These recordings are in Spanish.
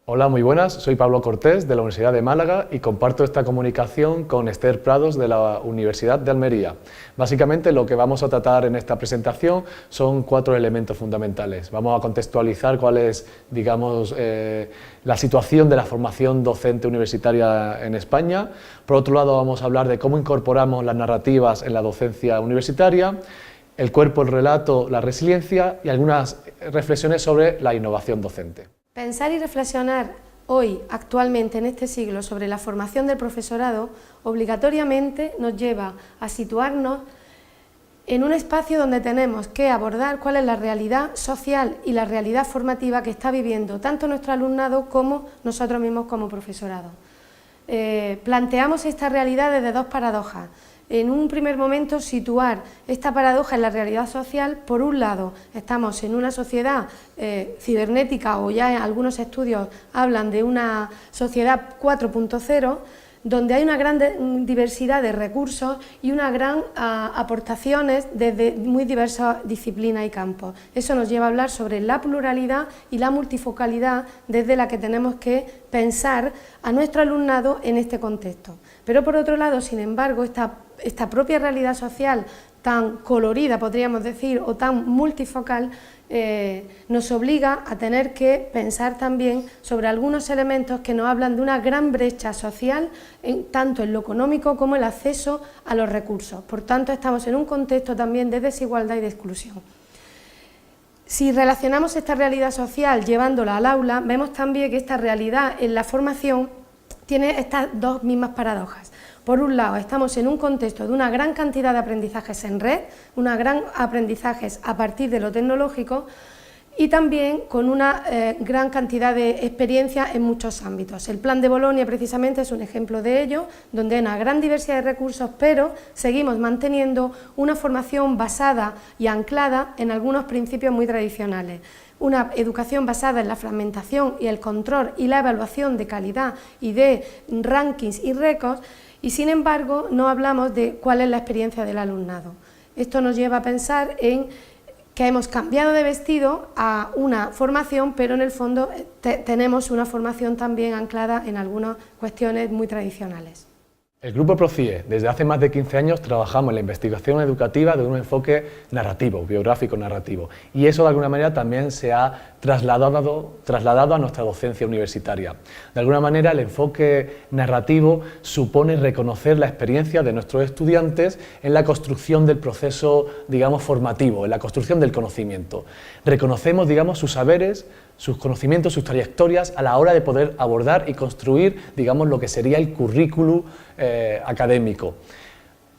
Hola, muy buenas, soy Pablo Cortés de la Universidad de Málaga y comparto esta comunicación con Esther Prados de la Universidad de Almería. Básicamente lo que vamos a tratar en esta presentación son 4 elementos fundamentales. Vamos a contextualizar cuál es, digamos, la situación de la formación docente universitaria en España. Por otro lado, vamos a hablar de cómo incorporamos las narrativas en la docencia universitaria, el cuerpo, el relato, la resiliencia y algunas reflexiones sobre la innovación docente. Pensar y reflexionar hoy, actualmente, en este siglo, sobre la formación del profesorado, obligatoriamente nos lleva a situarnos en un espacio donde tenemos que abordar cuál es la realidad social y la realidad formativa que está viviendo tanto nuestro alumnado como nosotros mismos como profesorado. Planteamos esta realidad desde 2 paradojas. En un primer momento, situar esta paradoja en la realidad social. Por un lado, estamos en una sociedad cibernética, o ya en algunos estudios hablan de una sociedad 4.0, donde hay una gran diversidad de recursos y una gran aportaciones desde muy diversas disciplinas y campos. Eso nos lleva a hablar sobre la pluralidad y la multifocalidad desde la que tenemos que pensar a nuestro alumnado en este contexto. Pero por otro lado, sin embargo, esta propia realidad social tan colorida, podríamos decir, o tan multifocal, nos obliga a tener que pensar también sobre algunos elementos que nos hablan de una gran brecha social, tanto en lo económico como el acceso a los recursos. Por tanto, estamos en un contexto también de desigualdad y de exclusión. Si relacionamos esta realidad social llevándola al aula, vemos también que esta realidad en la formación tiene estas 2 mismas paradojas. Por un lado, estamos en un contexto de una gran cantidad de aprendizajes en red, una gran aprendizajes a partir de lo tecnológico y también con una gran cantidad de experiencia en muchos ámbitos. El Plan de Bolonia precisamente es un ejemplo de ello, donde hay una gran diversidad de recursos, pero seguimos manteniendo una formación basada y anclada en algunos principios muy tradicionales. Una educación basada en la fragmentación y el control y la evaluación de calidad y de rankings y récords, y sin embargo no hablamos de cuál es la experiencia del alumnado. Esto nos lleva a pensar en que hemos cambiado de vestido a una formación, pero en el fondo tenemos una formación también anclada en algunas cuestiones muy tradicionales. El Grupo PROCIE, desde hace más de 15 años trabajamos en la investigación educativa de un enfoque narrativo, biográfico narrativo, y eso de alguna manera también se ha trasladado a nuestra docencia universitaria. De alguna manera el enfoque narrativo supone reconocer la experiencia de nuestros estudiantes en la construcción del proceso, digamos, formativo, en la construcción del conocimiento. Reconocemos, digamos, sus saberes, sus conocimientos, sus trayectorias a la hora de poder abordar y construir, digamos, lo que sería el currículum académico.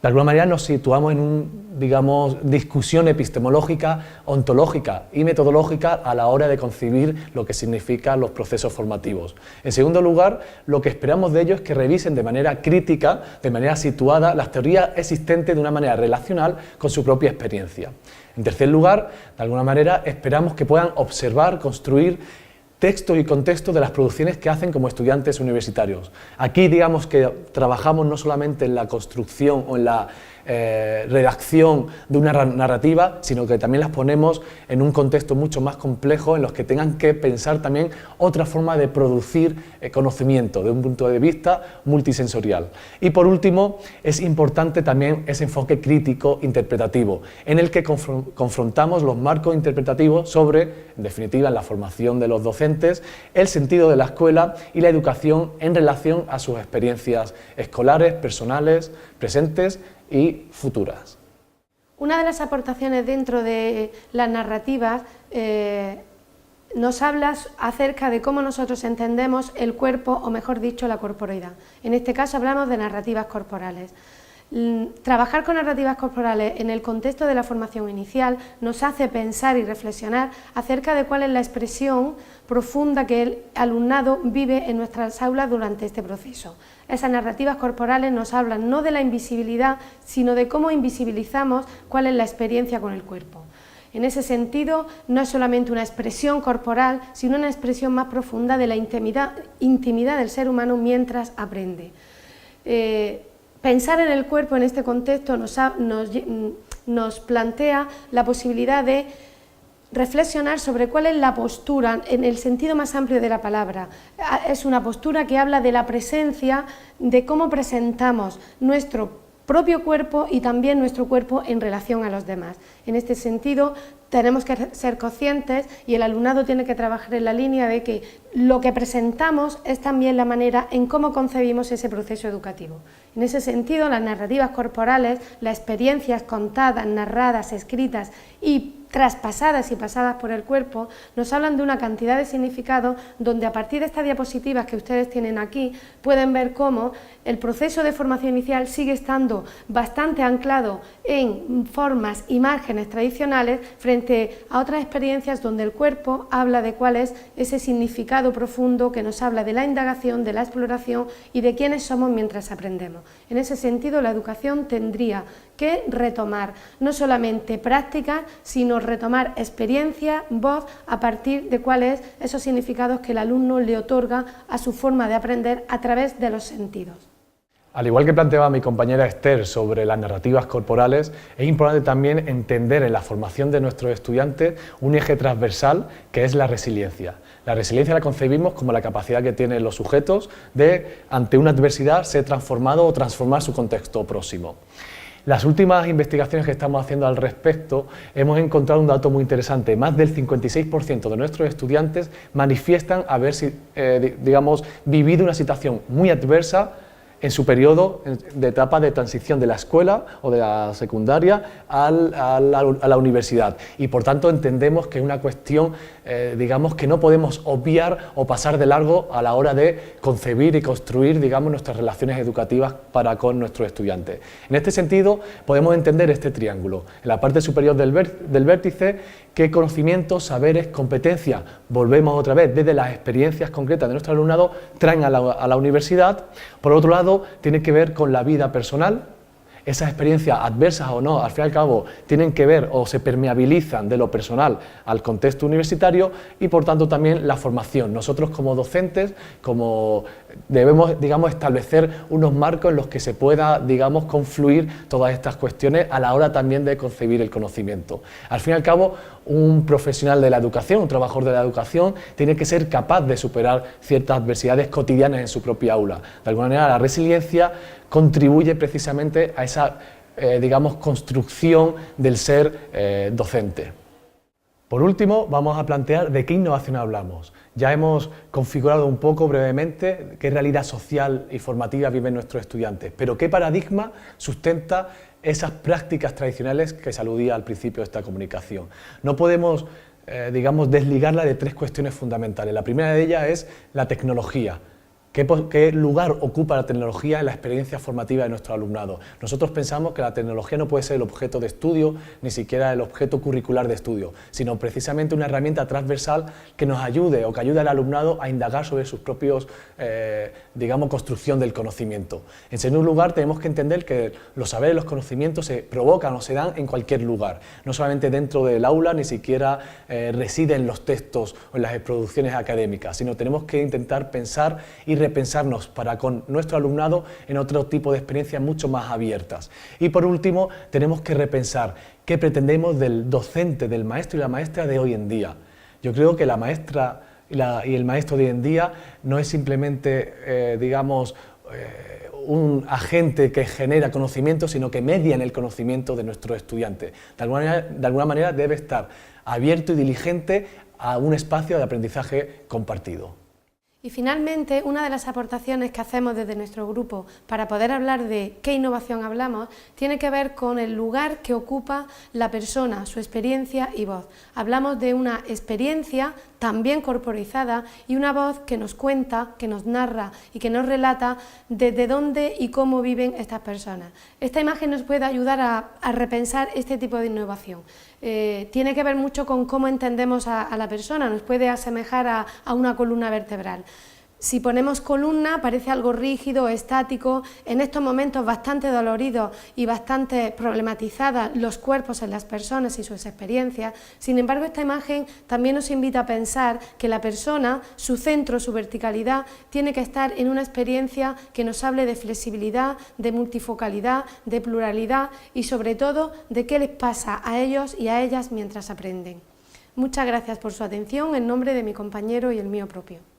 De alguna manera nos situamos en una, digamos, discusión epistemológica, ontológica y metodológica a la hora de concebir lo que significan los procesos formativos. En segundo lugar, lo que esperamos de ellos es que revisen de manera crítica, de manera situada, las teorías existentes de una manera relacional con su propia experiencia. En tercer lugar, de alguna manera, esperamos que puedan observar, construir texto y contexto de las producciones que hacen como estudiantes universitarios. Aquí digamos que trabajamos no solamente en la construcción o en la redacción de una narrativa, sino que también las ponemos en un contexto mucho más complejo en los que tengan que pensar también otra forma de producir conocimiento de un punto de vista multisensorial. Y por último, es importante también ese enfoque crítico interpretativo, en el que confrontamos los marcos interpretativos sobre, en definitiva, en la formación de los docentes, el sentido de la escuela y la educación en relación a sus experiencias escolares, personales, presentes y futuras. Una de las aportaciones dentro de las narrativas nos habla acerca de cómo nosotros entendemos el cuerpo, o mejor dicho, la corporeidad. En este caso hablamos de narrativas corporales. Trabajar con narrativas corporales en el contexto de la formación inicial nos hace pensar y reflexionar acerca de cuál es la expresión profunda que el alumnado vive en nuestras aulas durante este proceso. Esas narrativas corporales nos hablan no de la invisibilidad, sino de cómo invisibilizamos cuál es la experiencia con el cuerpo. En ese sentido, no es solamente una expresión corporal, sino una expresión más profunda de la intimidad del ser humano mientras aprende. Pensar en el cuerpo en este contexto nos plantea la posibilidad de reflexionar sobre cuál es la postura en el sentido más amplio de la palabra. Es una postura que habla de la presencia, de cómo presentamos nuestro propio cuerpo y también nuestro cuerpo en relación a los demás. En este sentido, tenemos que ser conscientes y el alumnado tiene que trabajar en la línea de que lo que presentamos es también la manera en cómo concebimos ese proceso educativo. En ese sentido, las narrativas corporales, las experiencias contadas, narradas, escritas y traspasadas y pasadas por el cuerpo, nos hablan de una cantidad de significados donde a partir de estas diapositivas que ustedes tienen aquí pueden ver cómo el proceso de formación inicial sigue estando bastante anclado en formas, imágenes tradicionales frente a otras experiencias donde el cuerpo habla de cuál es ese significado profundo que nos habla de la indagación, de la exploración y de quiénes somos mientras aprendemos. En ese sentido, la educación tendría que retomar no solamente prácticas, sino retomar experiencia, voz, a partir de cuáles esos significados que el alumno le otorga a su forma de aprender a través de los sentidos. Al igual que planteaba mi compañera Esther sobre las narrativas corporales, es importante también entender en la formación de nuestros estudiantes un eje transversal que es la resiliencia. La resiliencia la concebimos como la capacidad que tienen los sujetos de, ante una adversidad, ser transformado o transformar su contexto próximo. Las últimas investigaciones que estamos haciendo al respecto hemos encontrado un dato muy interesante. Más del 56% de nuestros estudiantes manifiestan haber vivido una situación muy adversa en su periodo de etapa de transición de la escuela o de la secundaria a la universidad, y por tanto entendemos que es una cuestión que no podemos obviar o pasar de largo a la hora de concebir y construir nuestras relaciones educativas para con nuestros estudiantes. En este sentido podemos entender este triángulo. En la parte superior del vértice, qué conocimientos, saberes, competencias, volvemos otra vez desde las experiencias concretas de nuestro alumnado, traen a la universidad. Por otro lado, tiene que ver con la vida personal. Esas experiencias, adversas o no, al fin y al cabo, tienen que ver o se permeabilizan de lo personal al contexto universitario, y por tanto también la formación. Nosotros como docentes debemos establecer unos marcos en los que se pueda confluir todas estas cuestiones a la hora también de concebir el conocimiento. Al fin y al cabo, un profesional de la educación, un trabajador de la educación, tiene que ser capaz de superar ciertas adversidades cotidianas en su propia aula. De alguna manera, la resiliencia contribuye precisamente a esa construcción del ser docente. Por último, vamos a plantear de qué innovación hablamos. Ya hemos configurado un poco brevemente qué realidad social y formativa viven nuestros estudiantes, pero qué paradigma sustenta esas prácticas tradicionales que se aludía al principio de esta comunicación. No podemos, desligarla de tres cuestiones fundamentales. La primera de ellas es la tecnología. ¿Qué lugar ocupa la tecnología en la experiencia formativa de nuestro alumnado? Nosotros pensamos que la tecnología no puede ser el objeto de estudio, ni siquiera el objeto curricular de estudio, sino precisamente una herramienta transversal que nos ayude o que ayude al alumnado a indagar sobre sus propios, construcción del conocimiento. En segundo lugar, tenemos que entender que los saberes y los conocimientos se provocan o se dan en cualquier lugar, no solamente dentro del aula, ni siquiera residen en los textos o en las producciones académicas, sino tenemos que intentar pensar y repensarnos para con nuestro alumnado en otro tipo de experiencias mucho más abiertas. Y por último, tenemos que repensar qué pretendemos del docente, del maestro y la maestra de hoy en día. Yo creo que la maestra y el maestro de hoy en día no es simplemente, un agente que genera conocimiento, sino que media en el conocimiento de nuestros estudiantes. De alguna manera debe estar abierto y diligente a un espacio de aprendizaje compartido. Y finalmente, una de las aportaciones que hacemos desde nuestro grupo para poder hablar de qué innovación hablamos, tiene que ver con el lugar que ocupa la persona, su experiencia y voz. Hablamos de una experiencia también corporizada y una voz que nos cuenta, que nos narra y que nos relata desde dónde y cómo viven estas personas. Esta imagen nos puede ayudar a repensar este tipo de innovación. Tiene que ver mucho con cómo entendemos a la persona, nos puede asemejar a una columna vertebral. Si ponemos columna parece algo rígido, estático, en estos momentos bastante doloridos y bastante problematizadas los cuerpos en las personas y sus experiencias. Sin embargo, esta imagen también nos invita a pensar que la persona, su centro, su verticalidad, tiene que estar en una experiencia que nos hable de flexibilidad, de multifocalidad, de pluralidad y sobre todo de qué les pasa a ellos y a ellas mientras aprenden. Muchas gracias por su atención en nombre de mi compañero y el mío propio.